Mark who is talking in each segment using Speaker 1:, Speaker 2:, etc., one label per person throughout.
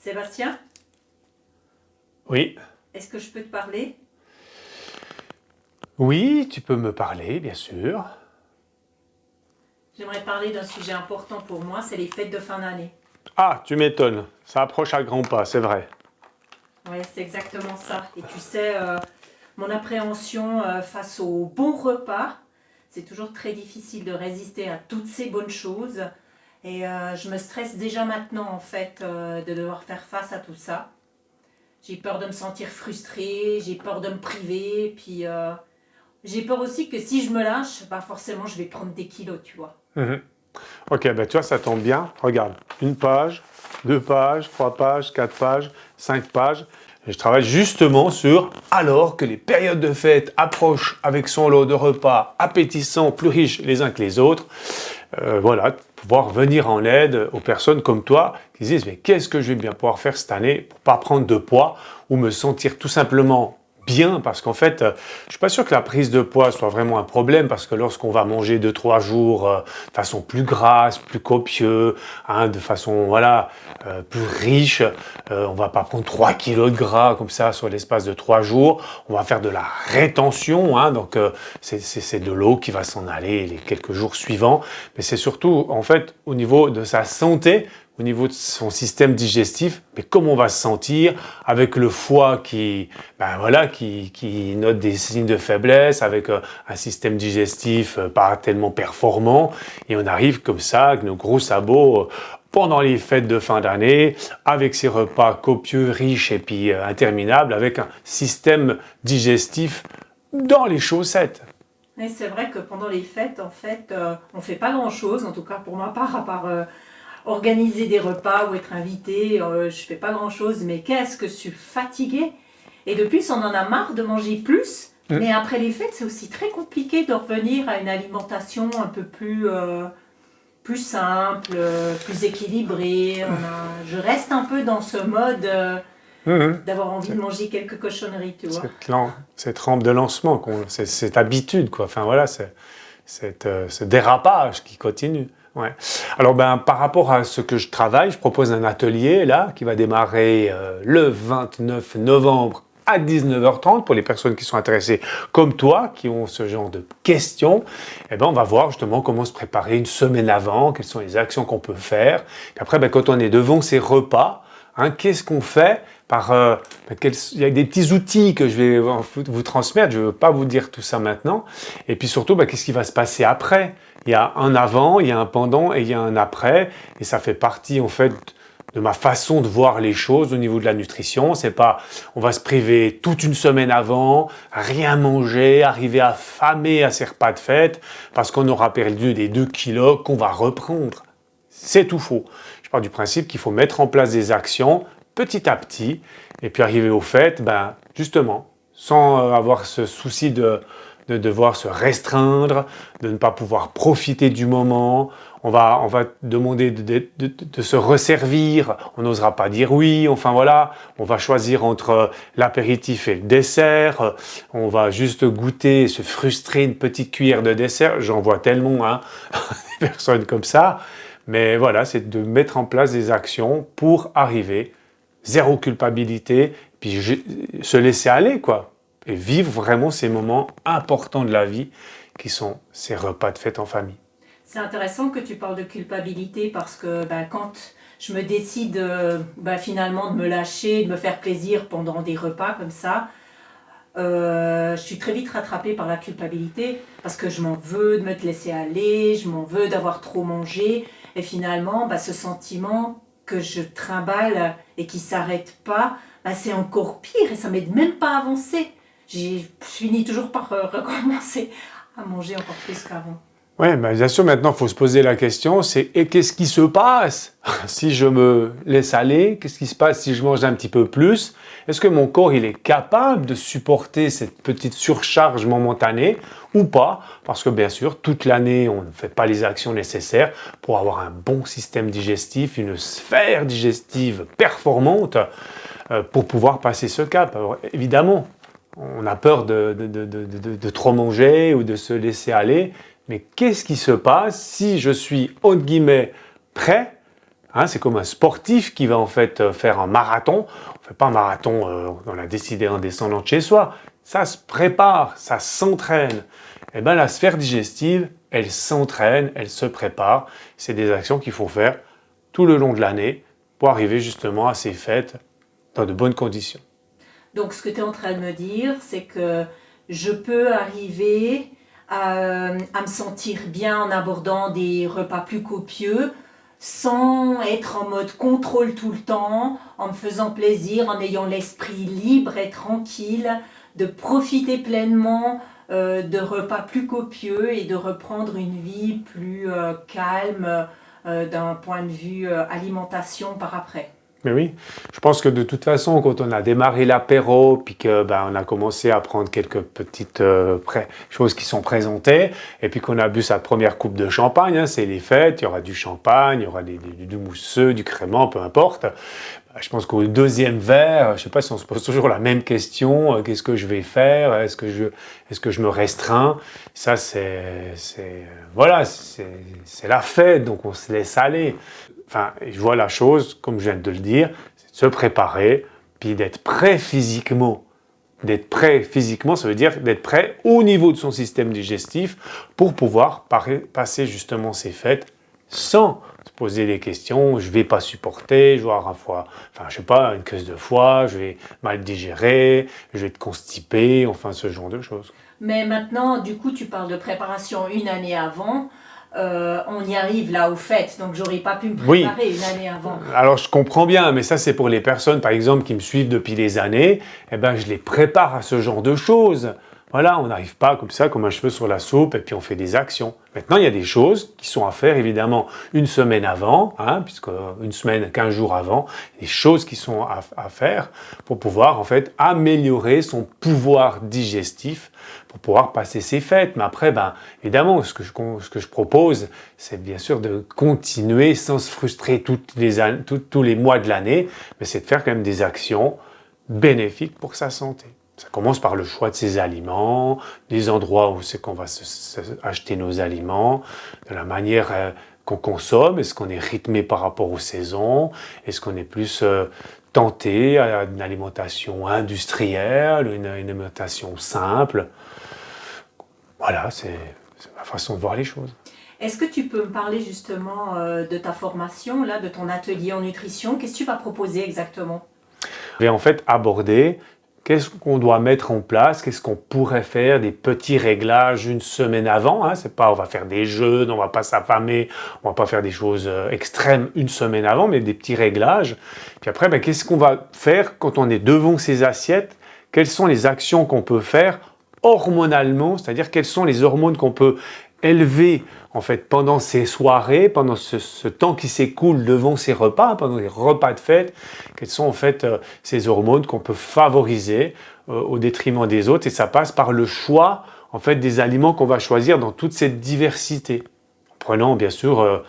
Speaker 1: Sébastien,
Speaker 2: Oui,
Speaker 1: est-ce que je peux te parler?
Speaker 2: oui, tu peux me parler, bien sûr.
Speaker 1: J'aimerais parler d'un sujet important pour moi, c'est les fêtes de fin d'année.
Speaker 2: Ah, tu m'étonnes, ça approche à grands pas, c'est vrai.
Speaker 1: Ouais, c'est exactement ça. Et tu sais, mon appréhension face au bon repas, c'est toujours très difficile de résister à toutes ces bonnes choses. Et je me stresse déjà maintenant, en fait, de devoir faire face à tout ça. J'ai peur de me sentir frustrée, j'ai peur de me priver, puis j'ai peur aussi que si je me lâche, bah forcément je vais prendre des kilos, tu vois.
Speaker 2: Mhm. Ok, ben tu vois, ça tombe bien. Regarde, une page, deux pages, trois pages, quatre pages, cinq pages. Et je travaille justement sur, alors que les périodes de fête approchent avec son lot de repas appétissants, plus riches les uns que les autres, voilà, pouvoir venir en aide aux personnes comme toi qui se disent, mais qu'est-ce que je vais bien pouvoir faire cette année pour pas prendre de poids ou me sentir tout simplement bien, parce qu'en fait, je suis pas sûr que la prise de poids soit vraiment un problème, parce que lorsqu'on va manger 2, 3 jours de façon plus grasse, plus copieuse, hein, de façon voilà plus riche, on va pas prendre 3 kilos de gras comme ça sur l'espace de 3 jours. On va faire de la rétention, hein, donc c'est de l'eau qui va s'en aller les quelques jours suivants, mais c'est surtout en fait au niveau de sa santé, au niveau de son système digestif, mais comment on va se sentir avec le foie qui note des signes de faiblesse, avec un système digestif pas tellement performant, et on arrive comme ça avec nos gros sabots pendant les fêtes de fin d'année, avec ces repas copieux, riches et puis interminables, avec un système digestif dans les chaussettes.
Speaker 1: Et c'est vrai que pendant les fêtes, en fait, on fait pas grand-chose, en tout cas pour ma part, à part organiser des repas ou être invité. Je fais pas grand-chose, mais qu'est-ce que je suis fatiguée. Et de plus, on en a marre de manger plus. Mais après les fêtes, c'est aussi très compliqué de revenir à une alimentation un peu plus simple, plus équilibrée. Je reste un peu dans ce mode
Speaker 2: Mmh.
Speaker 1: d'avoir envie de manger quelques cochonneries, tu vois.
Speaker 2: Cette rampe de lancement, cette habitude, quoi. Enfin voilà, ce dérapage qui continue. Ouais. Alors ben, par rapport à ce que je travaille, je propose un atelier là qui va démarrer le 29 novembre à 19h30 pour les personnes qui sont intéressées comme toi, qui ont ce genre de questions. Et ben, on va voir justement comment se préparer une semaine avant, quelles sont les actions qu'on peut faire. Et après, ben, quand on est devant ces repas, hein, qu'est-ce qu'on fait il y a des petits outils que je vais vous transmettre, je ne veux pas vous dire tout ça maintenant. Et puis surtout, qu'est-ce qui va se passer après? Il y a un avant, il y a un pendant et il y a un après. Et ça fait partie en fait de ma façon de voir les choses au niveau de la nutrition. C'est pas, on va se priver toute une semaine avant, rien manger, arriver affamé à ces repas de fête parce qu'on aura perdu les 2 kilos qu'on va reprendre. C'est tout faux. Je pars du principe qu'il faut mettre en place des actions petit à petit, et puis arriver au fait, justement, sans avoir ce souci de devoir se restreindre, de ne pas pouvoir profiter du moment. On va demander de se resservir, on n'osera pas dire oui, enfin voilà, on va choisir entre l'apéritif et le dessert, on va juste goûter, se frustrer une petite cuillère de dessert, j'en vois tellement, hein, des personnes comme ça, mais voilà, c'est de mettre en place des actions pour arriver zéro culpabilité, puis se laisser aller, quoi. Et vivre vraiment ces moments importants de la vie qui sont ces repas de fête en famille.
Speaker 1: C'est intéressant que tu parles de culpabilité parce que quand je me décide finalement de me lâcher, de me faire plaisir pendant des repas comme ça, je suis très vite rattrapée par la culpabilité parce que je m'en veux de me laisser aller, je m'en veux d'avoir trop mangé. Et finalement, ce sentiment que je trimballe et qui ne s'arrête pas, c'est encore pire et ça ne m'aide même pas à avancer. Je finis toujours par recommencer à manger encore plus qu'avant.
Speaker 2: Oui, bien sûr, maintenant, il faut se poser la question, c'est et qu'est-ce qui se passe si je me laisse aller? Qu'est-ce qui se passe si je mange un petit peu plus? Est-ce que mon corps, il est capable de supporter cette petite surcharge momentanée ou pas? Parce que bien sûr, toute l'année, on ne fait pas les actions nécessaires pour avoir un bon système digestif, une sphère digestive performante pour pouvoir passer ce cap. Alors, évidemment, on a peur de trop manger ou de se laisser aller. Mais qu'est-ce qui se passe si je suis, entre guillemets, prêt Hein, c'est comme un sportif qui va en fait faire un marathon. On ne fait pas un marathon, on a décidé en descendant de chez soi. Ça se prépare, ça s'entraîne. Et bien la sphère digestive, elle s'entraîne, elle se prépare. C'est des actions qu'il faut faire tout le long de l'année pour arriver justement à ces fêtes dans de bonnes conditions.
Speaker 1: Donc ce que tu es en train de me dire, c'est que je peux arriver à me sentir bien en abordant des repas plus copieux, sans être en mode contrôle tout le temps, en me faisant plaisir, en ayant l'esprit libre et tranquille, de profiter pleinement de repas plus copieux et de reprendre une vie plus calme d'un point de vue alimentation par après.
Speaker 2: Mais oui, je pense que de toute façon, quand on a démarré l'apéro, puis que on a commencé à prendre quelques petites choses qui sont présentées, et puis qu'on a bu sa première coupe de champagne, hein, c'est les fêtes, il y aura du champagne, il y aura du mousseux, du crémant, peu importe. Je pense qu'au deuxième verre, je ne sais pas si on se pose toujours la même question, qu'est-ce que je vais faire, est-ce que je me restreins? Ça, voilà, c'est la fête, donc on se laisse aller. Enfin, je vois la chose, comme je viens de le dire, c'est de se préparer, puis d'être prêt physiquement. D'être prêt physiquement, ça veut dire d'être prêt au niveau de son système digestif pour pouvoir passer justement ces fêtes sans se poser des questions. Je ne vais pas supporter, je vais avoir je sais pas, une crise de foie, je vais mal digérer, je vais être constipé, enfin ce genre de choses.
Speaker 1: Mais maintenant, du coup, tu parles de préparation une année avant. On y arrive là au fait, donc j'aurais pas pu me préparer une année avant.
Speaker 2: Alors je comprends bien, mais ça c'est pour les personnes par exemple qui me suivent depuis des années, je les prépare à ce genre de choses. Voilà, on n'arrive pas comme ça, comme un cheveu sur la soupe, et puis on fait des actions. Maintenant, il y a des choses qui sont à faire évidemment une semaine avant, puisque une semaine, 15 jours avant, des choses qui sont à faire pour pouvoir en fait améliorer son pouvoir digestif pour pouvoir passer ses fêtes. Mais après, évidemment, ce que je propose, c'est bien sûr de continuer sans se frustrer tous les mois de l'année, mais c'est de faire quand même des actions bénéfiques pour sa santé. Ça commence par le choix de ses aliments, des endroits où c'est qu'on va acheter nos aliments, de la manière qu'on consomme, est-ce qu'on est rythmé par rapport aux saisons, est-ce qu'on est plus tenté à une alimentation industrielle, une alimentation simple. Voilà, c'est ma façon de voir les choses.
Speaker 1: Est-ce que tu peux me parler justement de ta formation, là, de ton atelier en nutrition? Qu'est-ce que tu vas proposer exactement?
Speaker 2: Je vais en fait aborder qu'est-ce qu'on doit mettre en place, qu'est-ce qu'on pourrait faire, des petits réglages une semaine avant. C'est pas on va faire des jeûnes, on va pas s'affamer, on va pas faire des choses extrêmes une semaine avant, mais des petits réglages. Puis après, qu'est-ce qu'on va faire quand on est devant ces assiettes? Quelles sont les actions qu'on peut faire hormonalement, c'est-à-dire quelles sont les hormones qu'on peut élever en fait pendant ces soirées, pendant ce temps qui s'écoule devant ces repas, pendant les repas de fête, quelles sont en fait ces hormones qu'on peut favoriser au détriment des autres, et ça passe par le choix en fait des aliments qu'on va choisir dans toute cette diversité, en prenant bien sûr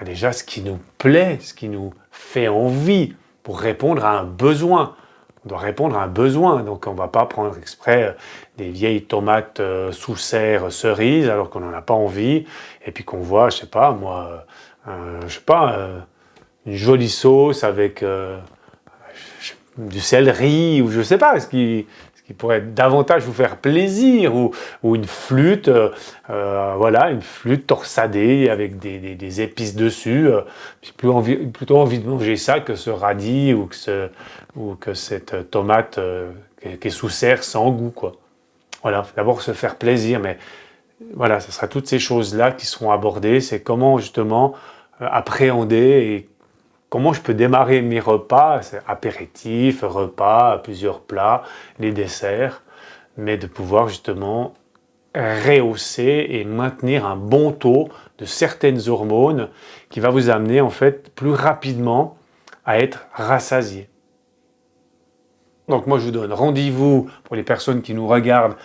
Speaker 2: déjà ce qui nous plaît, ce qui nous fait envie pour répondre à un besoin. On doit répondre à un besoin, donc on ne va pas prendre exprès des vieilles tomates sous serre cerises alors qu'on n'en a pas envie, et puis qu'on voit, je sais pas moi, une jolie sauce avec du céleri, ou je sais pas, ce qui pourrait davantage vous faire plaisir, ou une flûte, une flûte torsadée avec des épices dessus. J'ai plutôt envie de manger ça que ce radis ou que cette tomate qui est sous serre sans goût, quoi. Voilà, d'abord se faire plaisir, mais voilà, ce sera toutes ces choses-là qui seront abordées. C'est comment justement appréhender et comment je peux démarrer mes repas, apéritifs, repas, plusieurs plats, les desserts, mais de pouvoir justement rehausser et maintenir un bon taux de certaines hormones qui va vous amener en fait plus rapidement à être rassasié. Donc moi je vous donne rendez-vous pour les personnes qui nous regardent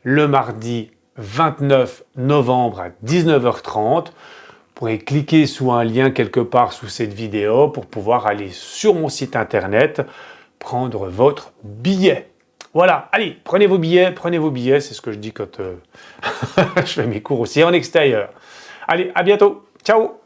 Speaker 2: le mardi 29 novembre à 19h30. Vous pourrez cliquer sous un lien quelque part sous cette vidéo pour pouvoir aller sur mon site internet, prendre votre billet. Voilà, allez, prenez vos billets, c'est ce que je dis quand je fais mes cours aussi en extérieur. Allez, à bientôt, ciao!